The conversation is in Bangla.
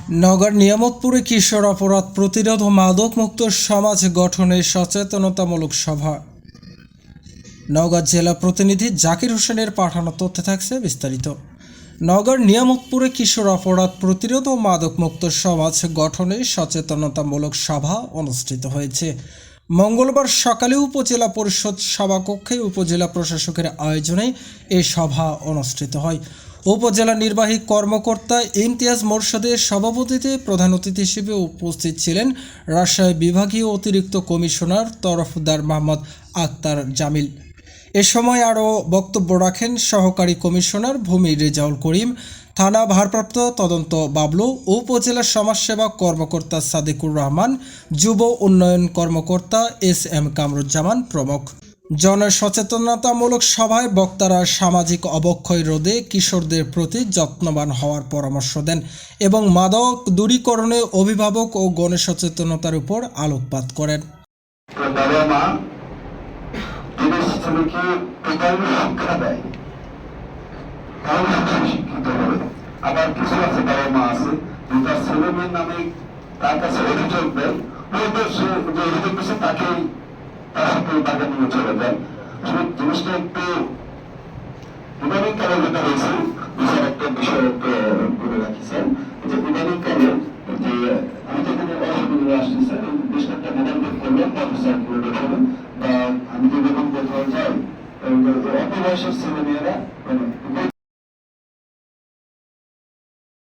নওগাঁর নিয়ামতপুরে কিশোর অপরাধ প্রতিরোধ ও মাদকমুক্ত সমাজ গঠনে সচেতনতামূলক সভা। নওগাঁ জেলা প্রতিনিধি জাকির হোসেনের পাঠানো তথ্যে থাকছে বিস্তারিত। নওগাঁর নিয়ামতপুরে কিশোর অপরাধ প্রতিরোধ ও মাদকমুক্ত সমাজ গঠনে সচেতনতামূলক সভা অনুষ্ঠিত হয়েছে। মঙ্গলবার সকালে উপজেলা পরিষদ সভাকক্ষে উপজেলা প্রশাসকের আয়োজনে এই সভা অনুষ্ঠিত হয়। উপজেলা নির্বাহী কর্মকর্তা ইমতিয়াজ মোরশেদের সভাপতিত্বে প্রধান অতিথি হিসেবে উপস্থিত ছিলেন রাজশাহী বিভাগীয় অতিরিক্ত কমিশনার তরফদার মোহাম্মদ আক্তার জামিল। এ সময় আরও বক্তব্য রাখেন সহকারী কমিশনার ভূমি রেজাউল করিম, থানা ভারপ্রাপ্ত তদন্ত বাবলু, উপজেলা সমাজসেবা কর্মকর্তা সাদিকুর রহমান, যুব উন্নয়ন কর্মকর্তা SM কামরুজ্জামান প্রমুখ। জনসচেতনতামূলক সভায় বক্তারা সামাজিক অবক্ষয় রোধে কিশোরদের প্রতি যত্নবান হওয়ার পরামর্শ দেন এবং মাদক দূরীকরণে অভিভাবক ও গণসচেতনতার উপর আলোকপাত করেন। আবার কিছু আছে বাবা মা আছে তার ছেলে মেয়ের নামে তার কাছে অভিযোগ দেয়, যে অভিযোগ দিচ্ছে তাকেই তার সাথে টাকা নিয়ে চলে যায়। জিনিসটা একটু ইদানিং কালে যেটা হয়েছে, বিচার একটা বিষয় করে রাখিছেন যে ইদানিং কালে যে আমি তো এখানে অসুবিধা আসতেছে বেশ একটা মোবাইল বের করলাম মোটরসাইকেল করে দেখাবেন বা আমি তো যখন কোথাও যাই অল্প বয়সের ছেলে মেয়েরা মানে